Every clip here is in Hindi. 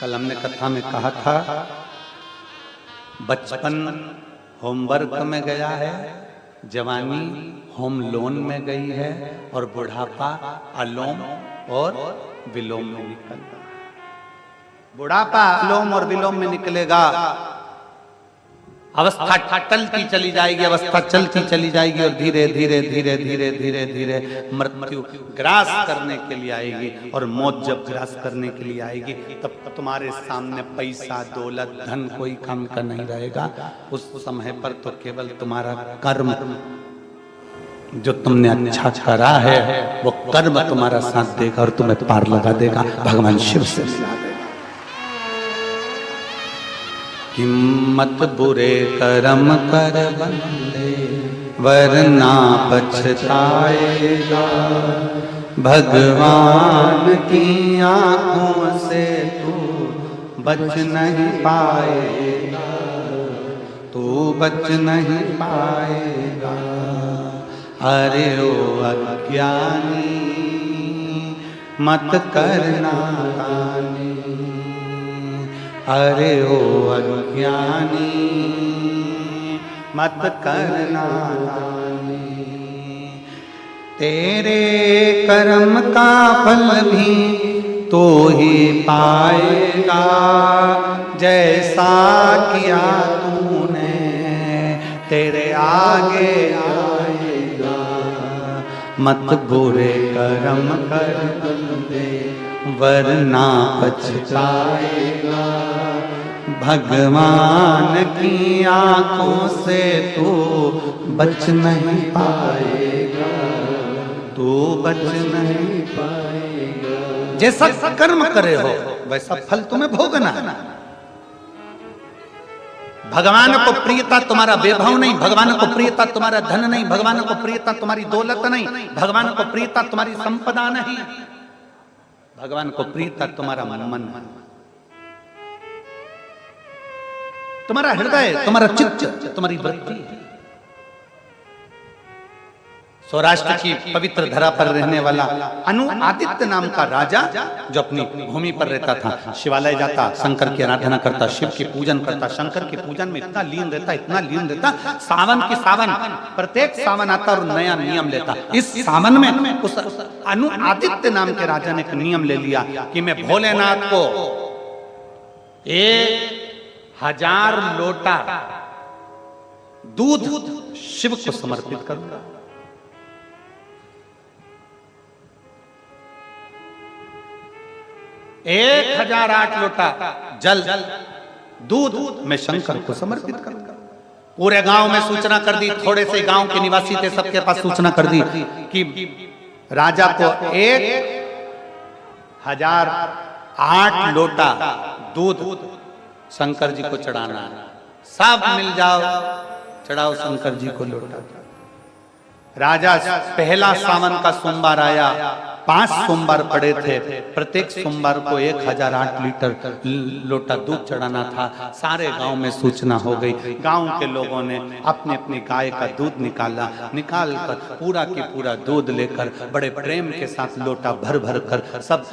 कल हमने कथा में कहा था बचपन होमवर्क में गया है, जवानी होम लोन में गई है और बुढ़ापा अलोम और विलोम में निकल रहा है। बुढ़ापा अलोम और विलोम में निकलेगा, अवस्था टलती चली जाएगी, अवस्था चलती चली जाएगी और धीरे धीरे धीरे धीरे धीरे धीरे मृत्यु ग्रास करने के लिए आएगी। और मौत जब ग्रास करने के लिए आएगी तब तुम्हारे सामने पैसा दौलत धन कोई काम का नहीं रहेगा। उस समय पर तो केवल तुम्हारा कर्म जो तुमने अच्छा करा है वो कर्म तुम्हारा साथ देगा और तुम्हें पार लगा देगा, भगवान शिव से मिला देगा। हिम्मत बुरे कर्म कर बंदे वरना पछताएगा, भगवान की आंखों से तू बच नहीं पाएगा, तू बच नहीं पाएगा। अरे ओ अज्ञानी मत करना गानी, अरे ओ अज्ञानी मत करना गानी। तेरे कर्म का फल भी तो ही पाएगा, जैसा किया तूने तेरे आगे आएगा। मत बुरे कर्म कर बंदे वरना पछताएगा, भगवान की आंखों से तू बच नहीं पाएगा, तू बच नहीं पाएगा। जैसा कर्म करे हो वैसा फल तुम्हें भोगना है। भगवान को प्रियता तुम्हारा वैभव नहीं, भगवान को प्रियता तुम्हारा धन नहीं, भगवान को प्रियता तुम्हारी दौलत नहीं, भगवान को प्रियता तुम्हारी संपदा नहीं, भगवान को प्रियता तुम्हारा मन, तुम्हारा हृदय, तुम्हारा चित्त, तुम्हारी वृत्ति। सौराष्ट्र की पवित्र धरा पर रहने वाला अनु आदित्य नाम का राजा जो अपनी भूमि पर रहता था, शिवालय जाता, शंकर की आराधना करता, शिव की पूजन करता, शंकर के पूजन में इतना लीन रहता, इतना लीन रहता, सावन की सावन प्रत्येक सावन आता और नया नियम लेता। इस सावन में उस अनु आदित्य नाम के राजा ने एक नियम ले लिया कि मैं भोलेनाथ को 1000 लोटा दूध शिव को समर्पित करूंगा। 1008 लोटा जल दूध मैं शंकर को समर्पित करूंगा। पूरे गांव में सूचना कर दी, थोड़े से गांव के निवासी थे, सबके पास सूचना कर दी कि राजा को 1008 लोटा दूध शंकर जी को चढ़ाना है। सब मिल जाओ, चढ़ाओ शंकर जी को लोटा। राजा पहला सावन का सोमवार आया, 5 सोमवार पड़े थे, प्रत्येक सोमवार को 1008 लीटर लोटा दूध चढ़ाना था। सारे गांव में सूचना हो गई, गांव के लोगों ने अपने अपनी गाय का दूध निकाला, निकाल कर पूरा की पूरा दूध लेकर बड़े प्रेम के साथ लोटा भर भर कर सब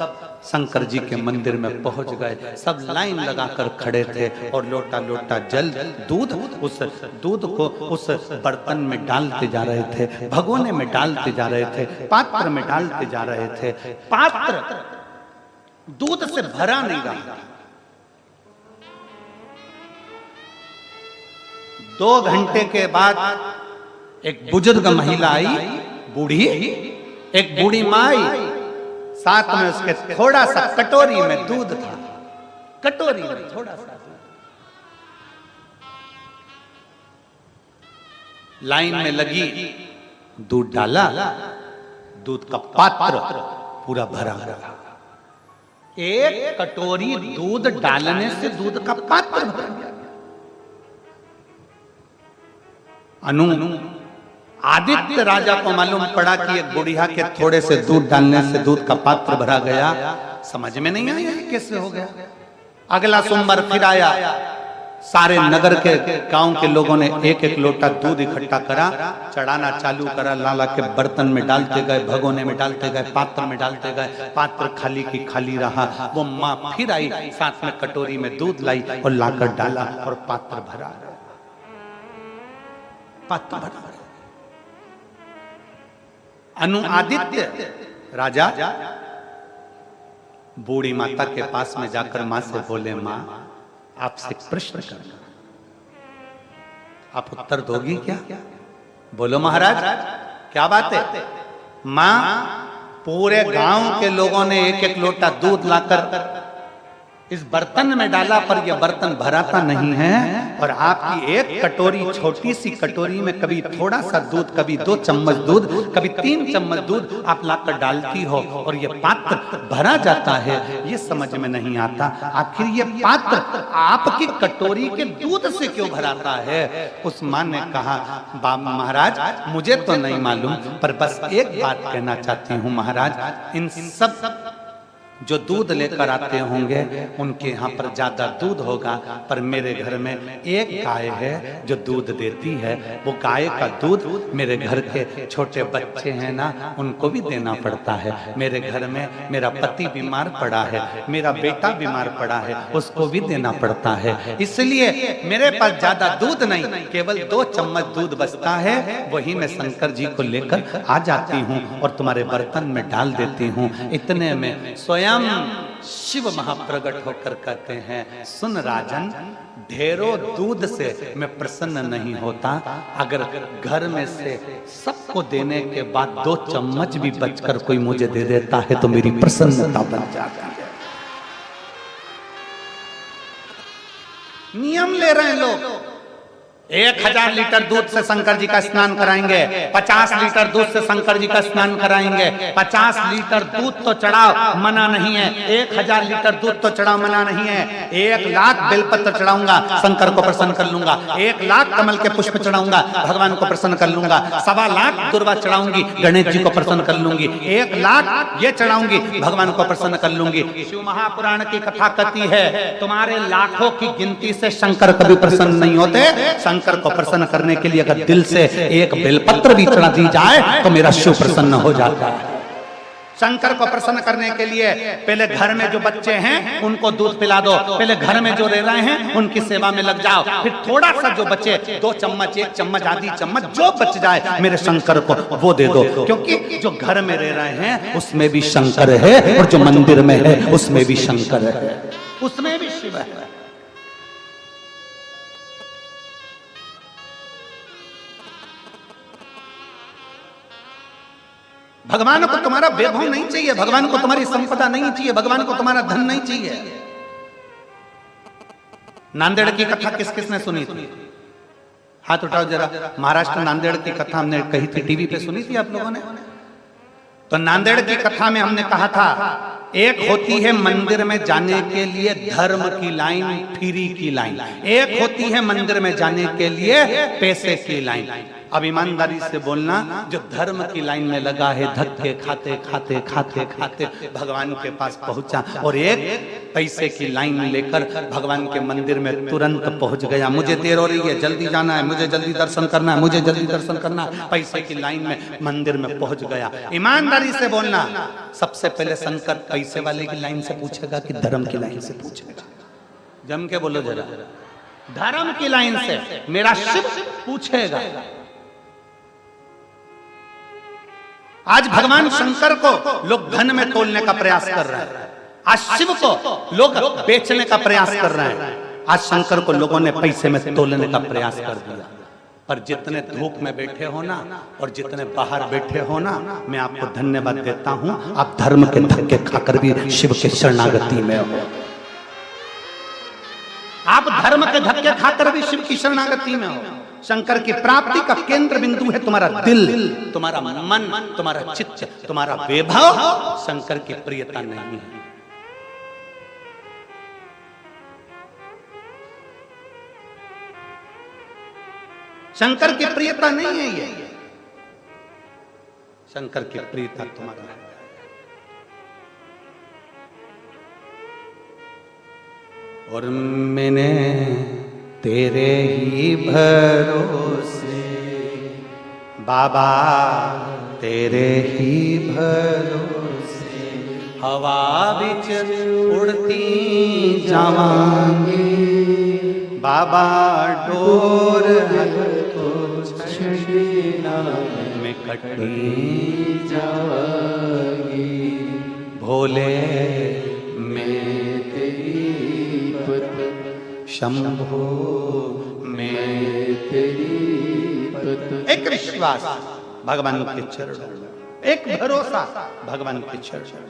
शंकर जी के मंदिर में पहुंच गए। सब लाइन लगाकर खड़े थे और लोटा लोटा जल दूध उस दूध को उस बर्तन में डालते जा रहे थे, भगोने में डालते जा रहे थे, पात्र में डालते जा रहे थे। पात्र दूध से भरा नहीं रहा। 2 घंटे के बाद एक बुजुर्ग महिला आई, बूढ़ी, एक बूढ़ी माँ आई, साथ में उसके थोड़ा सा कटोरी में दूध था, कटोरी में थोड़ा सा। लाइन में लगी, दूध डाला, दूध का पात्र पूरा भरा रहा। 1 कटोरी दूध डालने से दूध का पात्र भर गया। अनु आदित्य राजा को मालूम पड़ा कि एक बुढ़िया के थोड़े से दूध डालने से दूध का पात्र भरा गया। समझ में नहीं आया कैसे हो गया। अगला सोमवार फिर आया, सारे नगर के गांव के लोगों ने एक एक लोटा दूध इकट्ठा करा, चढ़ाना चालू करा। लाला के बर्तन में डालते गए, भगोने में डालते गए, पात्र में डालते गए। पात्र खाली की खाली रहा। वो माँ फिर आई, साथ में कटोरी में दूध लाई और लाकर डाला और पात्र भरा। पात्र भरा। अनुआदित्य राजा बूढ़ी माता के पास में जाकर मां से बोले, मां आपसे एक प्रश्न करना, आप उत्तर दोगी क्या? बोलो महाराज, क्या बात है? मां, पूरे गांव के लोगों ने एक एक लोटा दूध लाकर इस बर्तन में डाला, पर यह बर्तन भराता नहीं है। और आपकी एक कटोरी, छोटी सी कटोरी में कभी थोड़ा सा दूध, कभी 2 चम्मच दूध, कभी 3 चम्मच दूध आप लाकर डालती हो और यह पात्र भरा जाता है। ये समझ में नहीं आता, आखिर ये पात्र आपकी कटोरी के दूध से क्यों भराता है? उस मां ने कहा, बाबा महाराज मुझे तो नहीं मालूम, पर बस एक बात कहना चाहती हूँ महाराज, इन सब जो दूध लेकर आते होंगे उनके यहाँ पर ज्यादा दूध होगा, पर मेरे घर में एक गाय है जो दूध देती है। वो गाय का दूध मेरे घर के छोटे बच्चे हैं ना, उनको भी देना पड़ता है। मेरे घर में मेरा पति बीमार पड़ा है, मेरा बेटा बीमार पड़ा है, उसको भी देना पड़ता है। इसलिए मेरे पास ज्यादा दूध नहीं, केवल 2 चम्मच दूध बचता है, वही मैं शंकर जी को लेकर आ जाती हूँ और तुम्हारे बर्तन में डाल देती हूँ। इतने में स्वयं शिव महाप्रगट होकर कहते हैं, सुन राजन, ढेरों दूध से मैं प्रसन्न नहीं होता, अगर घर में से सबको देने के बाद 2 चम्मच भी बचकर कोई मुझे दे देता है तो मेरी प्रसन्नता बन जाती है। नियम ले रहे हैं लोग, 1000 लीटर दूध से शंकर जी का स्नान कराएंगे, 50 लीटर दूध से शंकर जी का स्नान कराएंगे। 50 लीटर दूध तो चढ़ाओ, मना नहीं है। 1000 लीटर दूध तो चढ़ाओ, मना नहीं है। 1 लाख बेलपत्र चढ़ाऊंगा, शंकर को प्रसन्न कर लूंगा। 1 लाख कमल के पुष्प चढ़ाऊंगा, भगवान को प्रसन्न कर लूंगा। 1.25 लाख दुर्वा चढ़ाऊंगी, गणेश जी को प्रसन्न कर लूंगी। 1 लाख ये चढ़ाऊंगी, भगवान को प्रसन्न कर लूंगी। शिव महापुराण की कथा कहती है, तुम्हारे लाखों की गिनती से शंकर कभी प्रसन्न नहीं होते। शंकर को प्रसन्न करने के लिए अगर दिल से 1 बेलपत्र भी चढ़ा दी जाए तो मेरा शिव प्रसन्न हो जाता है। शंकर को प्रसन्न करने के लिए पहले घर में जो बच्चे हैं उनको दूध पिला दो, पहले घर में जो रह रहे हैं उनकी सेवा में लग जाओ, फिर थोड़ा सा जो बचे 2 चम्मच, 1 चम्मच, आधी चम्मच जो बच जाए मेरे शंकर को वो दे दो, क्योंकि जो घर में रह रहे हैं उसमें भी शंकर है और जो मंदिर में है उसमें भी शंकर है, उसमें भी शिव है। भगवान को तुम्हारा वैभव नहीं चाहिए, भगवान को तुम्हारी संपदा नहीं चाहिए, भगवान को तुम्हारा धन नहीं चाहिए। नांदेड़ की कथा किस किसने सुनी थी? हाथ उठाओ जरा। महाराष्ट्र नांदेड़ की कथा हमने कही थी, टीवी पे सुनी थी आप लोगों ने? तो नांदेड़ की कथा में हमने कहा था, एक होती है मंदिर में जाने के लिए धर्म की लाइन, फ्री की लाइन, एक होती है मंदिर में जाने के लिए पैसे की लाइन। अब ईमानदारी से बोलना, जो धर्म की लाइन में लगा है, धक्के खाते खाते खाते खाते भगवान के पास पहुंचा, और एक पैसे की लाइन लेकर भगवान के मंदिर में तुरंत पहुंच गया। मुझे देर हो रही है, जल्दी जाना है, मुझे जल्दी दर्शन करना है, मुझे जल्दी दर्शन करना है, पैसे की लाइन में मंदिर में पहुंच गया। ईमानदारी से बोलना, सबसे पहले शंकर पैसे वाले की लाइन से पूछेगा कि धर्म की लाइन से पूछेगा? जम के बोलो जरा। धर्म की लाइन से मेरा शिव पूछेगा। आज भगवान शंकर को लोग धन में तोलने का प्रयास कर रहे हैं, आज शिव को लोग बेचने का प्रयास कर रहे हैं, आज शंकर को लोगों ने पैसे में तोलने का प्रयास कर दिया। पर जितने धूप में बैठे हो ना और जितने बाहर बैठे हो ना, मैं आपको धन्यवाद देता हूं, आप धर्म के धक्के खाकर भी शिव के शरणागति में हो। आप धर्म के धक्के खाकर भी शिव की शरणागति में हो। शंकर की प्राप्ति का केंद्र बिंदु है तुम्हारा दिल, तुम्हारा मन, तुम्हारा चित्त, तुम्हारा वैभव। शंकर की प्रियता नहीं है। शंकर की प्रियता नहीं है ये, शंकर की प्रियता तुम्हारा है। और मैंने तेरे ही भरोसे, बाबा तेरे ही भरोसे, हवा बिच उड़ती जावांगी, बाबा डोर तो छड़ीना में कटी जावांगी, भोले मैं तेरी पत, शंभो मैं तेरी पत। एक विश्वास भगवान के चरणों, एक भरोसा भगवान के चरणों।